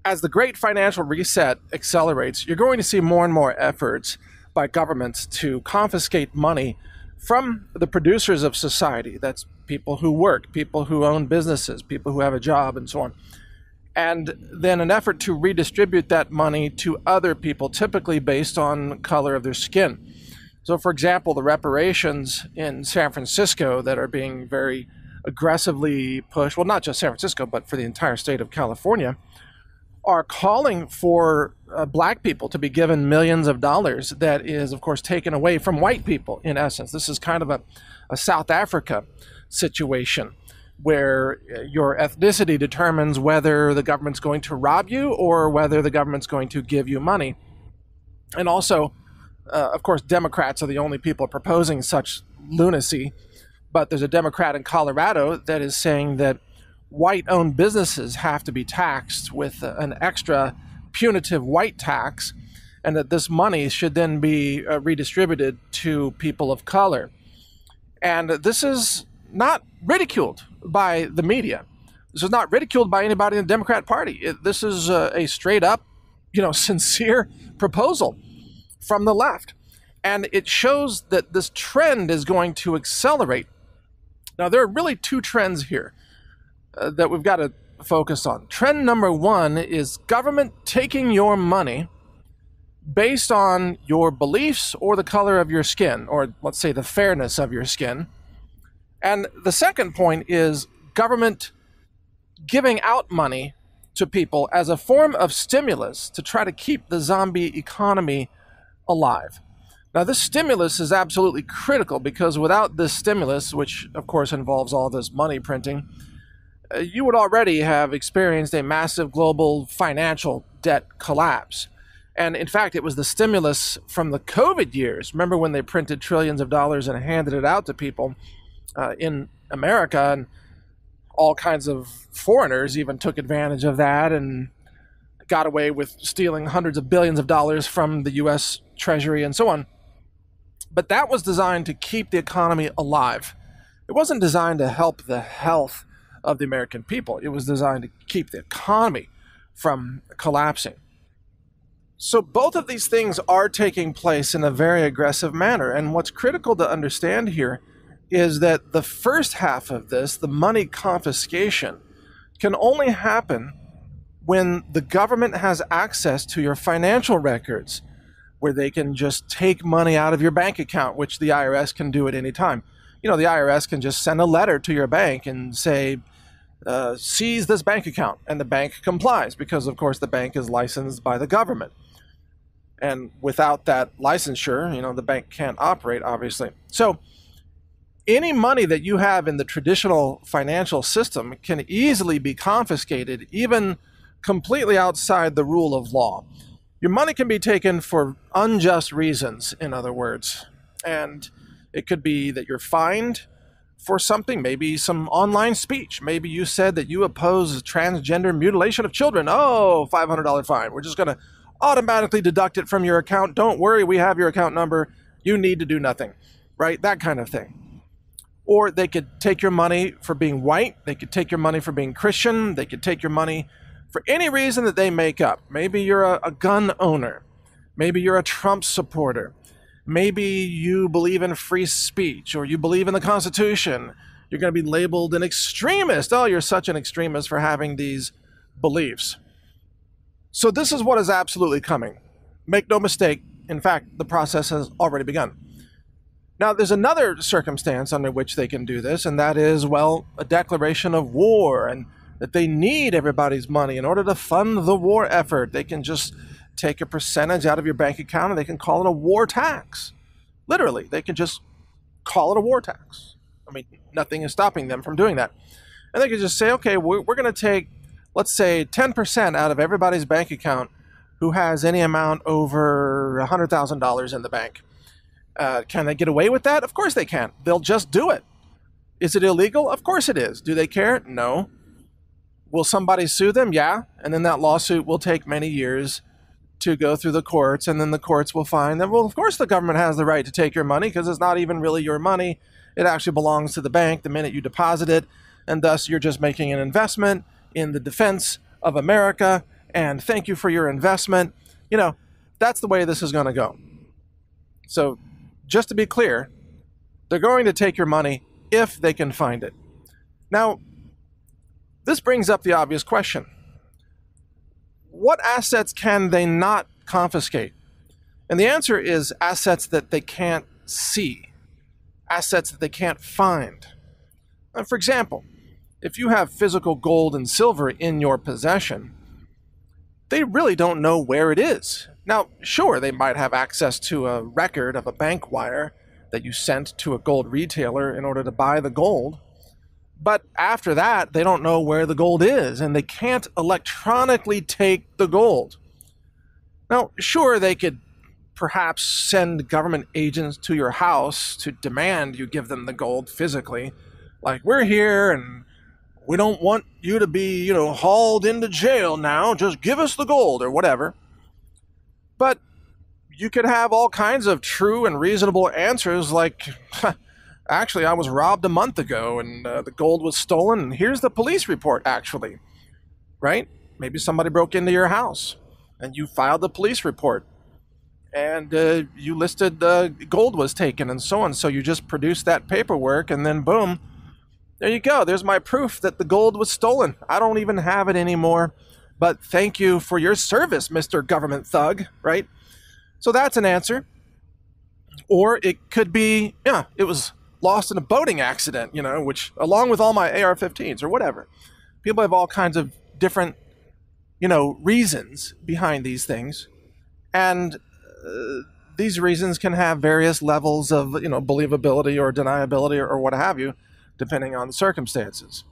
As the great financial reset accelerates, you're going to see more and more efforts by governments to confiscate money from the producers of society. That's people who work, people who own businesses, people who have a job, and so on. And then an effort to redistribute that money to other people, typically based on color of their skin. So, for example, the reparations in San Francisco that are being very aggressively pushed, well, not just San Francisco, but for the entire state of California, are calling for black people to be given millions of dollars that is, of course, taken away from white people, in essence. This is kind of a South Africa situation where your ethnicity determines whether the government's going to rob you or whether the government's going to give you money. And also, of course, Democrats are the only people proposing such lunacy, but there's a Democrat in Colorado that is saying that white-owned businesses have to be taxed with an extra punitive white tax, and that this money should then be redistributed to people of color. And this is not ridiculed by the media. This is not ridiculed by anybody in the Democrat Party. This is a straight-up, sincere proposal from the left. And it shows that this trend is going to accelerate. Now, there are really two trends here that we've got to focus on. Trend number one is government taking your money based on your beliefs or the color of your skin, or let's say the fairness of your skin. And the second point is government giving out money to people as a form of stimulus to try to keep the zombie economy alive. Now, this stimulus is absolutely critical because without this stimulus, which of course involves all this money printing, you would already have experienced a massive global financial debt collapse. And in fact, it was the stimulus from the COVID years. Remember when they printed trillions of dollars and handed it out to people in America, and all kinds of foreigners even took advantage of that and got away with stealing hundreds of billions of dollars from the US Treasury and so on. But that was designed to keep the economy alive. It wasn't designed to help the health of the American people. It was designed to keep the economy from collapsing. So both of these things are taking place in a very aggressive manner. And what's critical to understand here is that the first half of this, the money confiscation, can only happen when the government has access to your financial records, where they can just take money out of your bank account, which the IRS can do at any time. The IRS can just send a letter to your bank and say, seize this bank account, and the bank complies because, of course, the bank is licensed by the government. And without that licensure, the bank can't operate, obviously. So any money that you have in the traditional financial system can easily be confiscated, even completely outside the rule of law. Your money can be taken for unjust reasons, in other words. And it could be that you're fined for something, maybe some online speech. Maybe you said that you oppose transgender mutilation of children. Oh, $500 fine. We're just going to automatically deduct it from your account. Don't worry, we have your account number. You need to do nothing, right? That kind of thing. Or they could take your money for being white. They could take your money for being Christian. They could take your money for any reason that they make up. Maybe you're a gun owner. Maybe you're a Trump supporter. Maybe you believe in free speech, or you believe in the Constitution. You're going to be labeled an extremist. Oh, you're such an extremist for having these beliefs. So this is what is absolutely coming. Make no mistake. In fact, the process has already begun. Now, there's another circumstance under which they can do this, and that is, well, a declaration of war, and that they need everybody's money in order to fund the war effort. They can just take a percentage out of your bank account and they can call it a war tax. Literally, they can just call it a war tax. I mean, nothing is stopping them from doing that. And they can just say, okay, we're going to take, let's say, 10% out of everybody's bank account who has any amount over $100,000 in the bank. Can they get away with that? Of course they can. They'll just do it. Is it illegal? Of course it is. Do they care? No. Will somebody sue them? Yeah. And then that lawsuit will take many years to go through the courts, and then the courts will find that, well, of course the government has the right to take your money because it's not even really your money. It actually belongs to the bank the minute you deposit it, and thus you're just making an investment in the defense of America, and thank you for your investment. That's the way this is going to go. So just to be clear, they're going to take your money if they can find it. Now, this brings up the obvious question. What assets can they not confiscate? And the answer is assets that they can't see, assets that they can't find. For example, if you have physical gold and silver in your possession, they really don't know where it is. Now, sure, they might have access to a record of a bank wire that you sent to a gold retailer in order to buy the gold, but after that, they don't know where the gold is, and they can't electronically take the gold. Now, sure, they could perhaps send government agents to your house to demand you give them the gold physically. Like, we're here and we don't want you to be, hauled into jail now. Just give us the gold or whatever. But you could have all kinds of true and reasonable answers like, actually, I was robbed a month ago and the gold was stolen. And here's the police report, actually. Right? Maybe somebody broke into your house and you filed the police report. And you listed gold was taken and so on. So you just produced that paperwork and then boom, there you go. There's my proof that the gold was stolen. I don't even have it anymore. But thank you for your service, Mr. Government Thug, right? So that's an answer. Or it could be, it was lost in a boating accident, which along with all my AR-15s or whatever. People have all kinds of different, reasons behind these things. And these reasons can have various levels of, believability or deniability or what have you, depending on the circumstances.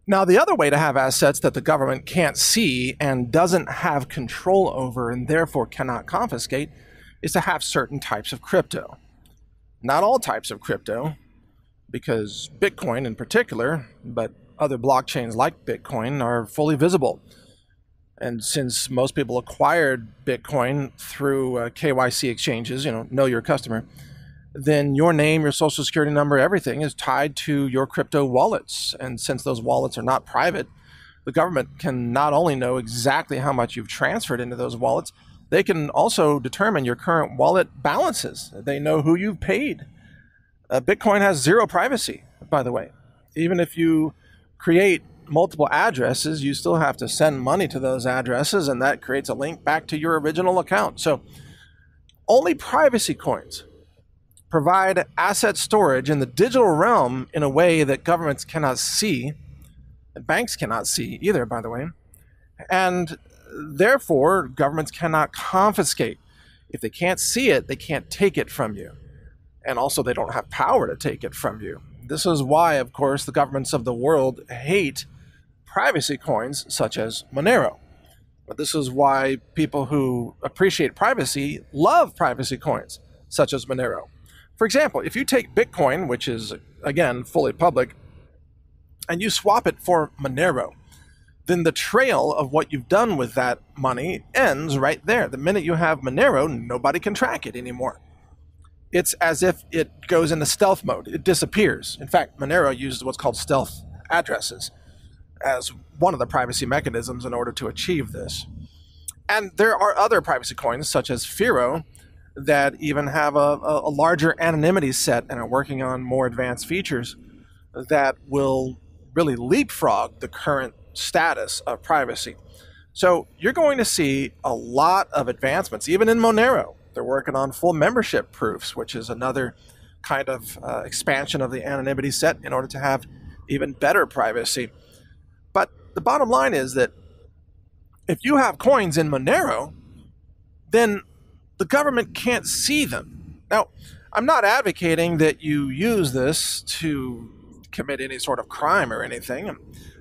Now, the other way to have assets that the government can't see and doesn't have control over and therefore cannot confiscate is to have certain types of crypto. Not all types of crypto, because Bitcoin in particular, but other blockchains like Bitcoin are fully visible. And since most people acquired Bitcoin through KYC exchanges, know your customer, then your name, your social security number, everything is tied to your crypto wallets. And since those wallets are not private, the government can not only know exactly how much you've transferred into those wallets, they can also determine your current wallet balances. They know who you've paid. Bitcoin has zero privacy, by the way. Even if you create multiple addresses, you still have to send money to those addresses, and that creates a link back to your original account. So only privacy coins provide asset storage in the digital realm in a way that governments cannot see, and banks cannot see either, by the way, and therefore governments cannot confiscate. If they can't see it, they can't take it from you, and also they don't have power to take it from you. This is why, of course, the governments of the world hate privacy coins such as Monero. But this is why people who appreciate privacy love privacy coins such as Monero. For example, if you take Bitcoin, which is, again, fully public, and you swap it for Monero, then the trail of what you've done with that money ends right there. The minute you have Monero, nobody can track it anymore. It's as if it goes into stealth mode. It disappears. In fact, Monero uses what's called stealth addresses as one of the privacy mechanisms in order to achieve this. And there are other privacy coins, such as Firo, that even have a larger anonymity set and are working on more advanced features that will really leapfrog the current status of privacy. So you're going to see a lot of advancements, even in Monero. They're working on full membership proofs, which is another kind of expansion of the anonymity set in order to have even better privacy. But the bottom line is that if you have coins in Monero, then the government can't see them. Now, I'm not advocating that you use this to commit any sort of crime or anything.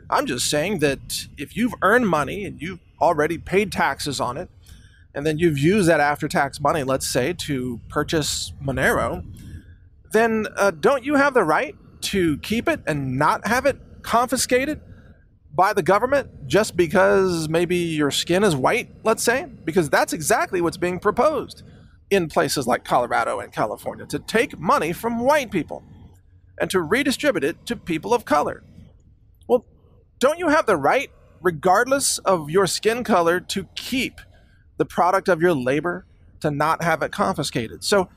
I'm just saying that if you've earned money and you've already paid taxes on it, and then you've used that after-tax money, let's say, to purchase Monero, then don't you have the right to keep it and not have it confiscated by the government just because maybe your skin is white, let's say? Because that's exactly what's being proposed in places like Colorado and California, to take money from white people and to redistribute it to people of color. Well, don't you have the right regardless of your skin color, to keep the product of your labor, to not have it confiscated. So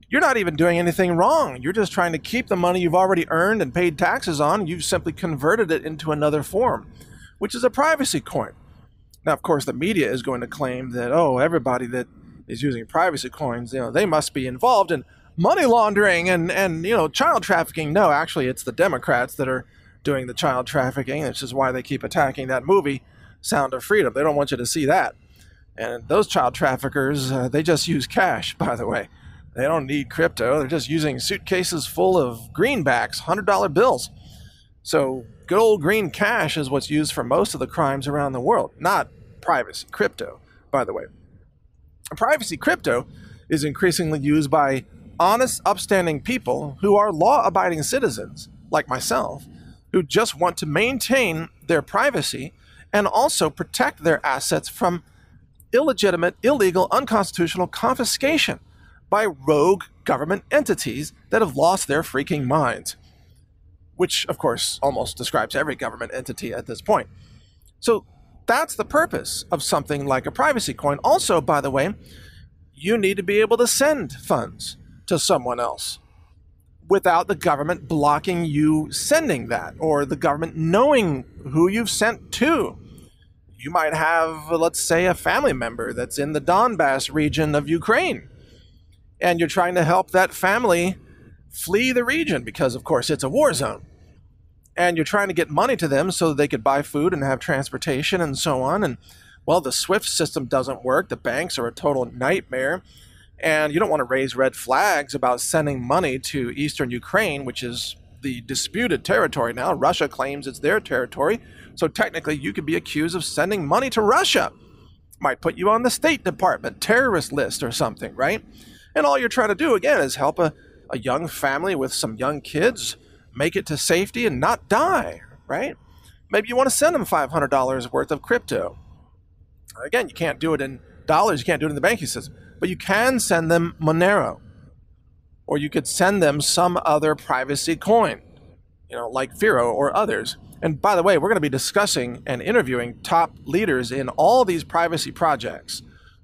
you're not even doing anything wrong. You're just trying to keep the money you've already earned and paid taxes on. You've simply converted it into another form, which is a privacy coin. Now, of course, the media is going to claim that, oh, everybody that is using privacy coins, they must be involved in money laundering and child trafficking. No, actually, it's the Democrats that are doing the child trafficking. This is why they keep attacking that movie, Sound of Freedom. They don't want you to see that. And those child traffickers, they just use cash, by the way. They don't need crypto. They're just using suitcases full of greenbacks, $100 bills. So good old green cash is what's used for most of the crimes around the world, not privacy crypto, by the way. Privacy crypto is increasingly used by honest, upstanding people who are law-abiding citizens, like myself, who just want to maintain their privacy and also protect their assets from illegitimate, illegal, unconstitutional confiscation by rogue government entities that have lost their freaking minds, which, of course, almost describes every government entity at this point. So that's the purpose of something like a privacy coin. Also, by the way, you need to be able to send funds to someone else without the government blocking you sending that, or the government knowing who you've sent to. You might have, let's say, a family member that's in the Donbass region of Ukraine, and you're trying to help that family flee the region because, of course, it's a war zone. And you're trying to get money to them so that they could buy food and have transportation and so on. And, well, the SWIFT system doesn't work. The banks are a total nightmare. And you don't want to raise red flags about sending money to eastern Ukraine, which is the disputed territory now. Russia claims it's their territory. So technically, you could be accused of sending money to Russia. Might put you on the State Department terrorist list or something, right? And all you're trying to do, again, is help a young family with some young kids make it to safety and not die, right? Maybe you want to send them $500 worth of crypto. Again, you can't do it in dollars. You can't do it in the banking system. But you can send them Monero. Or you could send them some other privacy coin, like Vero or others. And by the way, we're going to be discussing and interviewing top leaders in all these privacy projects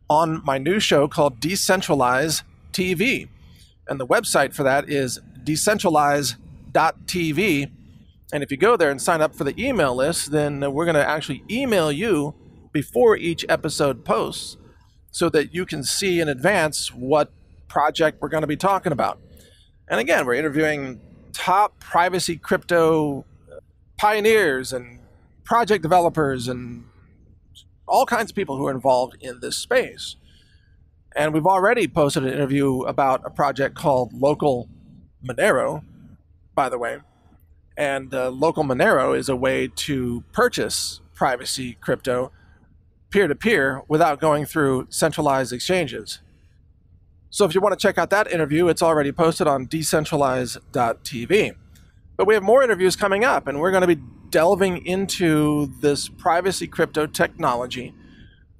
on my new show called Decentralize TV. And the website for that is decentralize.tv. And if you go there and sign up for the email list, then we're going to actually email you before each episode posts so that you can see in advance what project we're going to be talking about. And again, we're interviewing top privacy crypto pioneers and project developers and all kinds of people who are involved in this space. And we've already posted an interview about a project called Local Monero, by the way. And Local Monero is a way to purchase privacy crypto peer-to-peer without going through centralized exchanges. So if you want to check out that interview, it's already posted on decentralize.tv. But we have more interviews coming up, and we're going to be delving into this privacy crypto technology,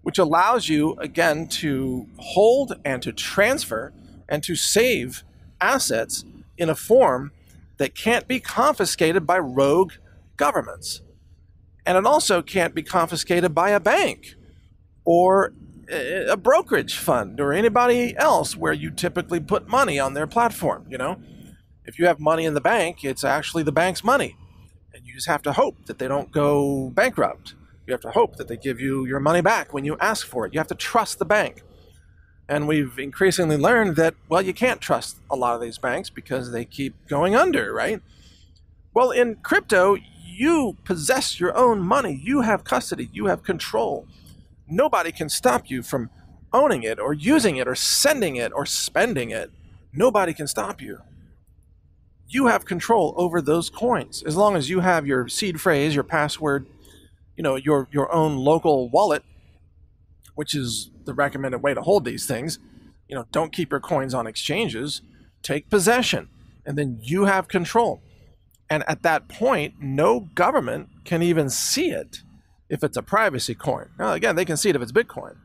which allows you, again, to hold and to transfer and to save assets in a form that can't be confiscated by rogue governments. And it also can't be confiscated by a bank or a brokerage fund or anybody else where you typically put money on their platform. If you have money in the bank, it's actually the bank's money. And you just have to hope that they don't go bankrupt. You have to hope that they give you your money back when you ask for it. You have to trust the bank. And we've increasingly learned that, well, you can't trust a lot of these banks because they keep going under, right? Well, in crypto, you possess your own money. You have custody. You have control. Nobody can stop you from owning it or using it or sending it or spending it. Nobody can stop you. You have control over those coins. As long as you have your seed phrase, your password, your own local wallet, which is the recommended way to hold these things. Don't keep your coins on exchanges. Take possession, and then you have control. And at that point, no government can even see it if it's a privacy coin. Now, again, they can see it if it's Bitcoin,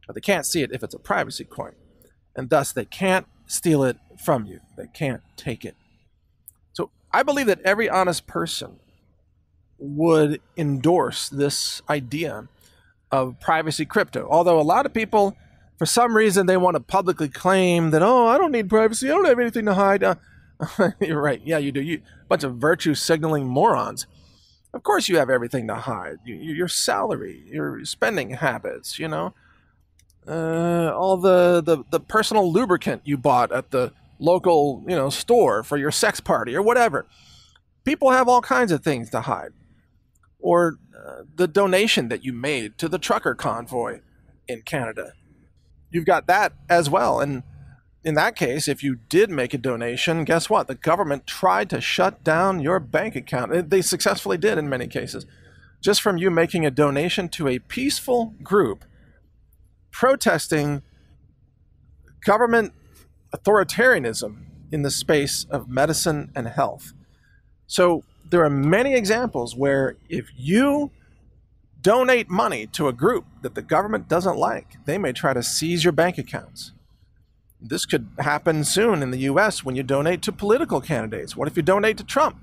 but they can't see it if it's a privacy coin. And thus, they can't steal it from you. They can't take it. So I believe that every honest person would endorse this idea of privacy crypto. Although a lot of people, for some reason, they want to publicly claim that, oh, I don't need privacy, I don't have anything to hide. You're right. Yeah, you do. You bunch of virtue signaling morons. Of course you have everything to hide. Your salary, your spending habits, all the personal lubricant you bought at the local, store for your sex party or whatever. People have all kinds of things to hide. Or the donation that you made to the trucker convoy in Canada. You've got that as well. And in that case, if you did make a donation, guess what? The government tried to shut down your bank account. They successfully did in many cases. Just from you making a donation to a peaceful group protesting government authoritarianism in the space of medicine and health. So there are many examples where if you donate money to a group that the government doesn't like, they may try to seize your bank accounts. This could happen soon in the US when you donate to political candidates. What if you donate to Trump?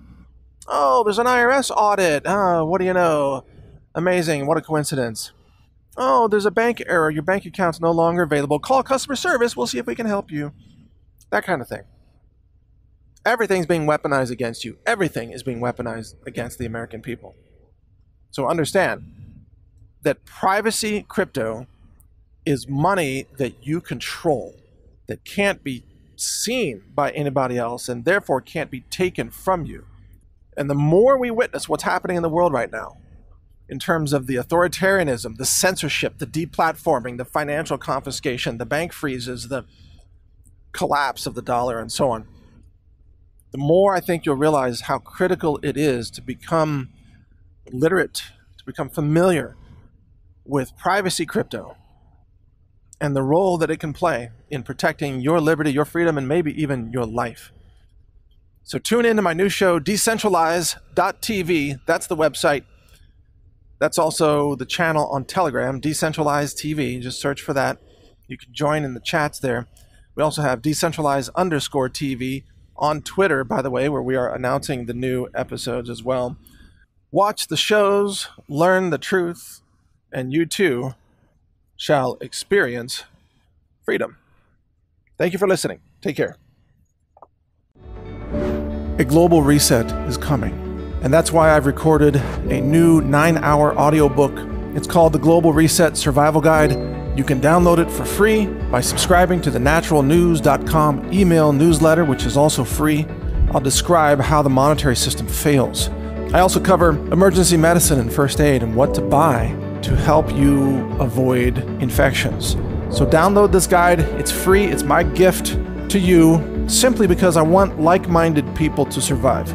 Oh, there's an IRS audit. Oh, what do you know? Amazing. What a coincidence. Oh, there's a bank error. Your bank account's no longer available. Call customer service. We'll see if we can help you. That kind of thing. Everything's being weaponized against you. Everything is being weaponized against the American people. So understand that privacy crypto is money that you control, that can't be seen by anybody else and therefore can't be taken from you. And the more we witness what's happening in the world right now, in terms of the authoritarianism, the censorship, the deplatforming, the financial confiscation, the bank freezes, the collapse of the dollar, and so on, the more I think you'll realize how critical it is to become literate, to become familiar with privacy crypto and the role that it can play in protecting your liberty, your freedom, and maybe even your life. So tune into my new show, decentralize.tv. That's the website. That's also the channel on Telegram, Decentralized TV. Just search for that. You can join in the chats there. We also have decentralize_TV on Twitter, by the way, where we are announcing the new episodes as well. Watch the shows, learn the truth, and you too shall experience freedom. Thank you for listening. Take care. A global reset is coming, and that's why I've recorded a new 9-hour audiobook. It's called The Global Reset Survival Guide. You can download it for free by subscribing to the naturalnews.com email newsletter, which is also free. I'll describe how the monetary system fails. I also cover emergency medicine and first aid and what to buy to help you avoid infections. So download this guide. It's free. It's my gift to you simply because I want like-minded people to survive.